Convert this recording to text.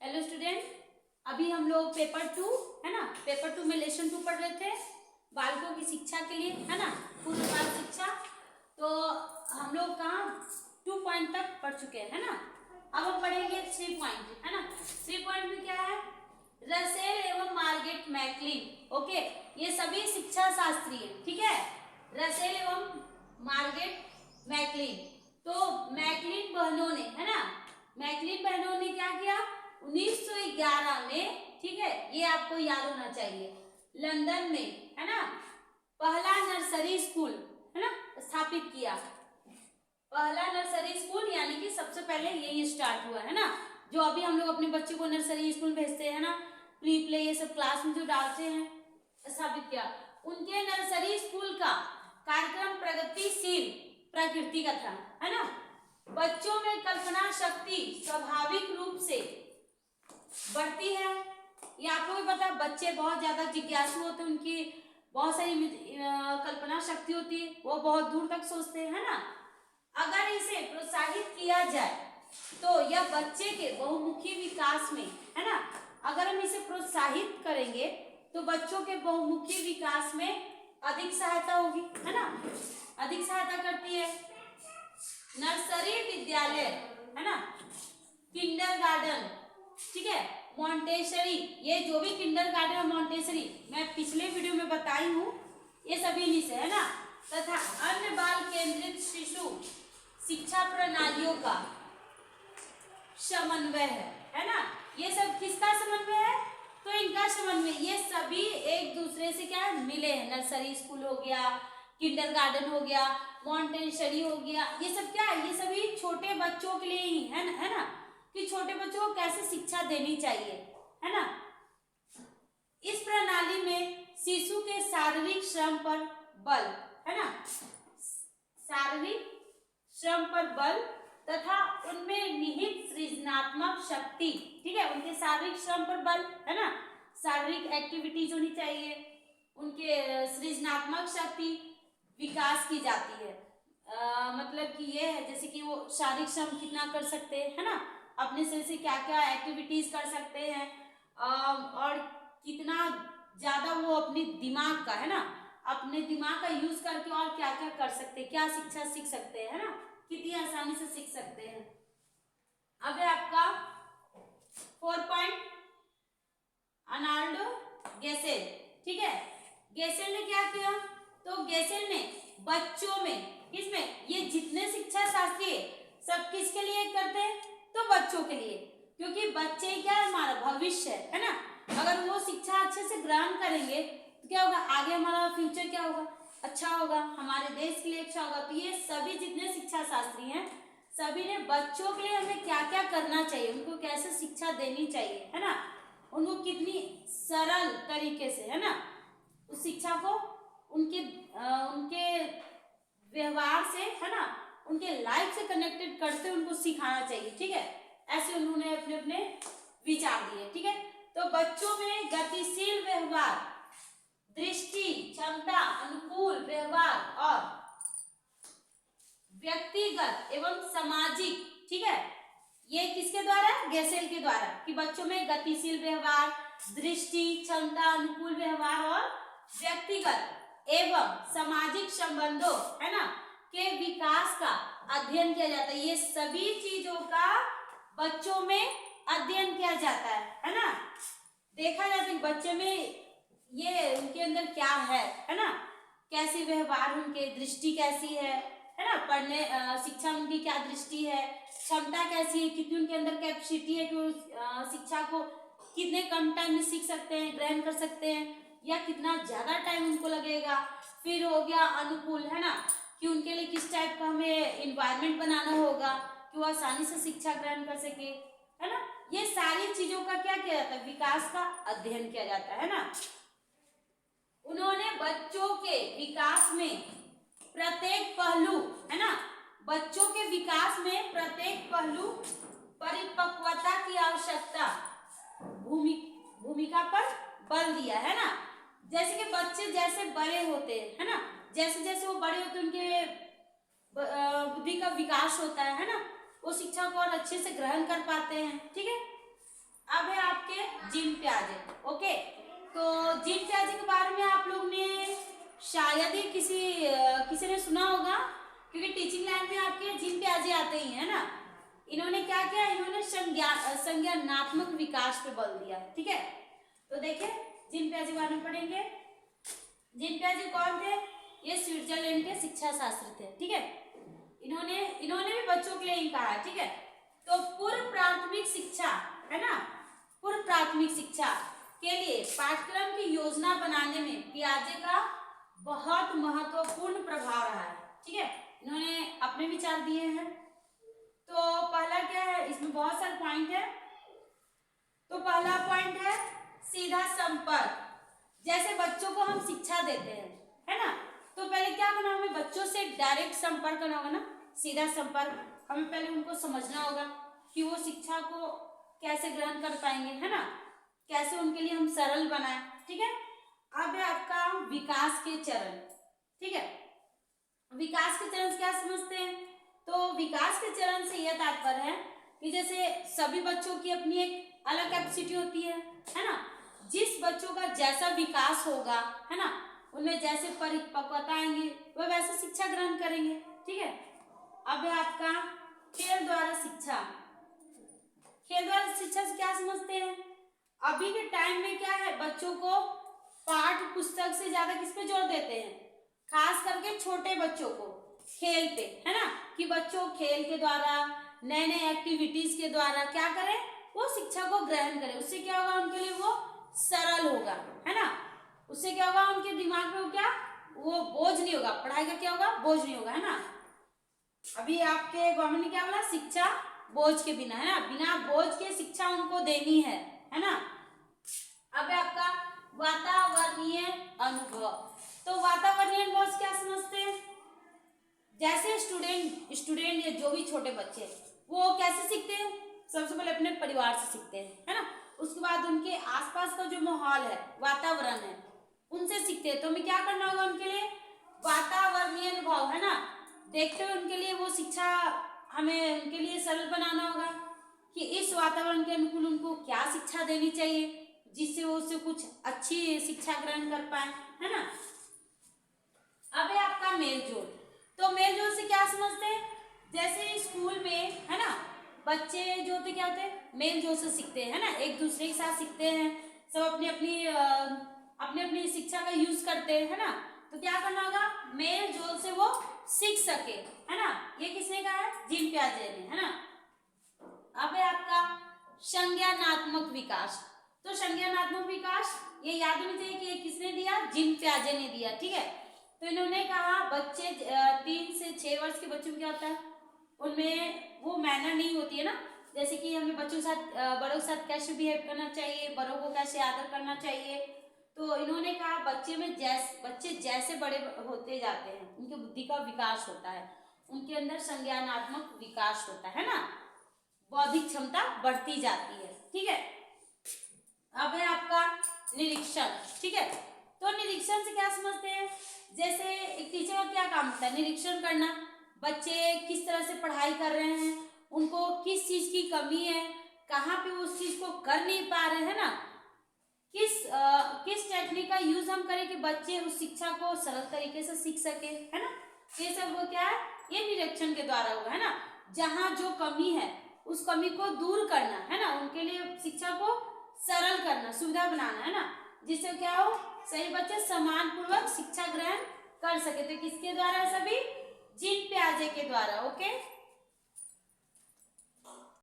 Hello student, अभी हम लोग पेपर 2 है ना, पेपर 2 में लेसन 2 पढ़ रहे थे बालकों की शिक्षा के लिए, है ना, पूर्व बाल शिक्षा। तो हम लोग कहाँ 2 पॉइंट तक पढ़ चुके हैं, है ना। अब हम पढ़ेंगे 3 पॉइंट, है ना। 3 पॉइंट में क्या है? रसेल एवं मार्गरेट मैकलिन। ओके, ये सभी शिक्षा शास्त्री है, ठीक है। रसेल एवं मार्गरेट मैकलिन। तो मैकलिन बहनों ने, है ना, मैकलिन बहनों ने क्या किया 1911 में, ठीक है, ये आपको याद होना चाहिए, लंदन में, है ना, पहला नर्सरी स्कूल, है ना, स्थापित किया। पहला नर्सरी स्कूल यानी कि सबसे पहले यही स्टार्ट हुआ, है ना। जो अभी हम लोग अपने बच्चों को नर्सरी स्कूल भेजते हैं ना, प्री प्ले ये सब क्लास में जो डालते हैं, स्थापित किया। उनके नर्सरी स्कूल का कार्यक्रम प्रगतिशील प्रकृति का था, है ना। बच्चों में कल्पना शक्ति स्वाभाविक रूप से बढ़ती है। ये आपको भी पता है, बच्चे बहुत ज्यादा जिज्ञासु होते हैं, उनकी बहुत सारी कल्पना शक्ति होती है, वो बहुत दूर तक सोचते हैं, है ना। अगर इसे प्रोत्साहित किया जाए तो यह बच्चे के बहुमुखी विकास में, है ना, अगर हम इसे प्रोत्साहित करेंगे तो बच्चों के बहुमुखी विकास में अधिक सहायता होगी, है ना, अधिक सहायता करती है। नर्सरी विद्यालय, है ना, किंडरगार्टन, ठीक है, मॉन्टेसरी, ये जो भी किंडरगार्टन और मॉन्टेसरी मैं पिछले वीडियो में बताई हूँ, ये सभी इन्हीं से, है ना, तथा अन्य बाल केंद्रित शिशु शिक्षा प्रणालियों का समन्वय है ना। ये सब किसका समन्वय है? तो इनका समन्वय, ये सभी एक दूसरे से क्या मिले हैं। नर्सरी स्कूल हो गया, किंडरगार्टन हो गया, मॉन्टेसरी हो गया, ये सब क्या है, ये सभी छोटे बच्चों के लिए ही है ना, कि छोटे बच्चों को कैसे शिक्षा देनी चाहिए, है ना। इस प्रणाली में शिशु के शारीरिक श्रम पर बल, है ना, शारीरिक श्रम पर बल तथा उनमें निहित सृजनात्मक शक्ति, ठीक है, उनके शारीरिक श्रम पर बल, है ना, शारीरिक एक्टिविटीज होनी चाहिए, उनके सृजनात्मक शक्ति विकास की जाती है। मतलब कि ये है जैसे कि वो शारीरिक श्रम कितना कर सकते हैं, है ना, अपने शरीर से क्या क्या एक्टिविटीज कर सकते हैं, और कितना ज्यादा वो अपने दिमाग का, है ना, अपने दिमाग का यूज करके और क्या क्या कर सकते हैं, क्या शिक्षा सीख सकते हैं, है ना, कितनी आसानी से सीख सकते हैं। अब है आपका 4 पॉइंट, अर्नाल्ड गेसेल, ठीक है। गेसेल ने क्या किया? तो गेसेल ने बच्चों में, इसमें ये जितने शिक्षा शास्त्री है सब किसके लिए करते हैं? तो बच्चों के लिए, क्योंकि बच्चे क्या है, हमारा भविष्य है ना। अगर वो शिक्षा अच्छे से ग्रहण करेंगे तो क्या होगा, आगे हमारा फ्यूचर क्या होगा, अच्छा होगा, हमारे देश के लिए अच्छा होगा। तो ये सभी जितने शिक्षा शास्त्री हैं सभी ने बच्चों के लिए हमें क्या क्या करना चाहिए, उनको कैसे शिक्षा देनी चाहिए, है ना, उनको कितनी सरल तरीके से, है ना, उस शिक्षा को उनके व्यवहार से, है ना, उनके लाइफ से कनेक्टेड करते उनको सिखाना चाहिए, ठीक है। ऐसे उन्होंने अपने अपने विचार दिए, ठीक है। तो बच्चों में गतिशील व्यवहार, दृष्टि क्षमता, अनुकूल व्यवहार और व्यक्तिगत एवं सामाजिक, ठीक है, ये किसके द्वारा? गेसेल के द्वारा, कि बच्चों में गतिशील व्यवहार, दृष्टि क्षमता, अनुकूल व्यवहार और व्यक्तिगत एवं सामाजिक संबंधों, है ना, के विकास का अध्ययन किया जाता है। ये सभी चीजों का बच्चों में अध्ययन किया जाता है ना, देखा जाता है बच्चे में ये उनके अंदर क्या है ना, कैसी व्यवहार, उनके दृष्टि कैसी है ना, पढ़ने शिक्षा उनकी क्या दृष्टि है, क्षमता कैसी है, कितनी उनके अंदर कैपेसिटी है कि वो शिक्षा को कितने कम टाइम में सीख सकते हैं, ग्रहण कर सकते हैं, या कितना ज्यादा टाइम उनको लगेगा। फिर हो गया अनुकूल, है ना, कि उनके लिए किस टाइप का हमें इन्वायरमेंट बनाना होगा कि वो आसानी से शिक्षा ग्रहण कर सके, है ना। ये सारी चीजों का क्या किया जाता है? विकास का अध्ययन किया जाता है ना। उन्होंने बच्चों के विकास में प्रत्येक पहलू, है ना, बच्चों के विकास में प्रत्येक पहलू परिपक्वता की आवश्यकता भूमिका पर बल दिया, है ना। जैसे कि बच्चे जैसे बड़े होते हैं, है ना, जैसे जैसे वो बड़े होते हैं उनके बुद्धि का विकास होता है ना, वो शिक्षा को और अच्छे से ग्रहण कर पाते हैं, ठीक है। जीन पियाजे। ओके, तो जीन पियाजे के बारे में आप लोग ने शायद ही किसी ने सुना होगा, क्योंकि टीचिंग लाइन में आपके जीन पियाजे आते ही है ना। इन्होंने क्या किया, इन्होंने संज्ञानात्मक विकास पे बल दिया। ठीक है, तो देखिए जीन पियाजे के बारे में पढ़ेंगे। जीन पियाजे कौन थे? ये स्विट्जरलैंड के शिक्षा शास्त्री थे। ठीक है, इन्होंने भी बच्चों के लिए ही कहा है। ठीक है, तो पूर्व प्राथमिक शिक्षा है ना, पूर्व प्राथमिक शिक्षा के लिए पाठ्यक्रम की योजना बनाने में पियाजे का बहुत महत्वपूर्ण प्रभाव रहा है। ठीक है, इन्होंने अपने विचार दिए हैं। तो पहला क्या है, इसमें बहुत सारे पॉइंट है। तो पहला पॉइंट है सीधा संपर्क। जैसे बच्चों को हम शिक्षा देते हैं, है ना, तो पहले क्या करना, हमें बच्चों से डायरेक्ट संपर्क करना होगा ना, सीधा संपर्क। हमें पहले उनको समझना होगा कि वो शिक्षा को कैसे ग्रहण कर पाएंगे, है ना, कैसे उनके लिए हम सरल बनाएं। ठीक है, अब है आपका विकास के चरण। ठीक है, विकास के चरण क्या समझते हैं? तो विकास के चरण से यह तात्पर्य है कि जैसे सभी बच्चों की अपनी एक अलग कैपेसिटी होती है ना। जिस बच्चों का जैसा विकास होगा, है ना, उनमें जैसे परिपक्वता आएंगी वह वैसे शिक्षा ग्रहण करेंगे। ठीक है, अब है आपका खेल द्वारा शिक्षा। खेल द्वारा शिक्षा से क्या समझते हैं? अभी के टाइम में क्या है, बच्चों को पाठ पुस्तक से ज्यादा किस पे जोर देते हैं? खास करके छोटे बच्चों को खेल पे, है ना, कि बच्चों खेल के द्वारा, नए नए एक्टिविटीज के द्वारा क्या करें, वो शिक्षा को ग्रहण करें। उससे क्या होगा, उनके लिए वो सरल होगा, है ना। उससे क्या होगा, उनके दिमाग में वो बोझ नहीं होगा, पढ़ाई का क्या होगा, बोझ नहीं होगा, है ना। अभी आपके गवर्नमेंट ने क्या बोला, शिक्षा बोझ के बिना, है ना, बिना बोझ के शिक्षा उनको देनी है ना। अब है आपका वातावरणीय अनुभव। तो वातावरणीय अनुभव से क्या समझते हैं? जैसे स्टूडेंट या जो भी छोटे बच्चे वो कैसे सीखते हैं? सबसे पहले अपने परिवार से सीखते हैं, है ना। उसके बाद उनके आसपास का जो माहौल है, वातावरण है, उनसे सीखते हैं। तो हमें क्या करना होगा, उनके लिए वातावरणीय अनुभव, है ना, देखते हुए उनके लिए वो शिक्षा हमें उनके लिए सरल बनाना होगा कि इस वातावरण के अनुकूल उनको क्या शिक्षा देनी चाहिए, जिससे वो उससे कुछ अच्छी शिक्षा ग्रहण कर पाए, है ना। अब है आपका मेलजोल। तो मेलजोल से क्या समझते हैं? जैसे स्कूल में, है ना, बच्चे जो होते क्या होते हैं, मेलजोल से सीखते हैं, है ना, एक दूसरे के साथ सीखते हैं, सब अपनी अपनी शिक्षा का यूज करते हैं, है ना। तो क्या करना होगा, मेलजोल से वो सीख सके, है ना। ये किसने कहा है? जीन पियाजे ने, है ना। अब है आपका संज्ञानात्मक विकास। तो संज्ञानात्मक विकास ये याद होना चाहिए कि ये किसने दिया, जीन पियाजे ने दिया। ठीक है, तो इन्होंने कहा बच्चे 3 से 6 वर्ष के बच्चों में क्या होता है, उनमें वो मैनर नहीं होती है ना, जैसे कि हमें बच्चों के साथ बड़ों के साथ कैसे बिहेव करना चाहिए, बड़ों को कैसे आदर करना चाहिए। तो इन्होंने कहा बच्चे जैसे बड़े होते जाते हैं, उनकी बुद्धि का विकास होता है, उनके अंदर संज्ञानात्मक विकास होता है ना, बौद्धिक क्षमता बढ़ती जाती है। ठीक है, अब है आपका निरीक्षण। ठीक है, तो निरीक्षण से क्या समझते हैं? जैसे एक टीचर का क्या काम होता है, निरीक्षण करना, बच्चे किस तरह से पढ़ाई कर रहे हैं, उनको किस चीज की कमी है, कहाँ पे उस चीज को कर नहीं पा रहे हैं ना, किस टेक्निक का यूज हम करें कि बच्चे उस शिक्षा को सरल तरीके से सीख सके, है ना। ये सब वो क्या है, ये निरीक्षण के द्वारा होगा, है ना। जहाँ जो कमी है उस कमी को दूर करना, है ना, उनके लिए शिक्षा को सरल करना, सुविधा बनाना, है ना, जिससे क्या हो, सही बच्चे समान पूर्वक शिक्षा ग्रहण कर सके। तो किसके द्वारा? सभी जीन पियाजे के द्वारा। ओके।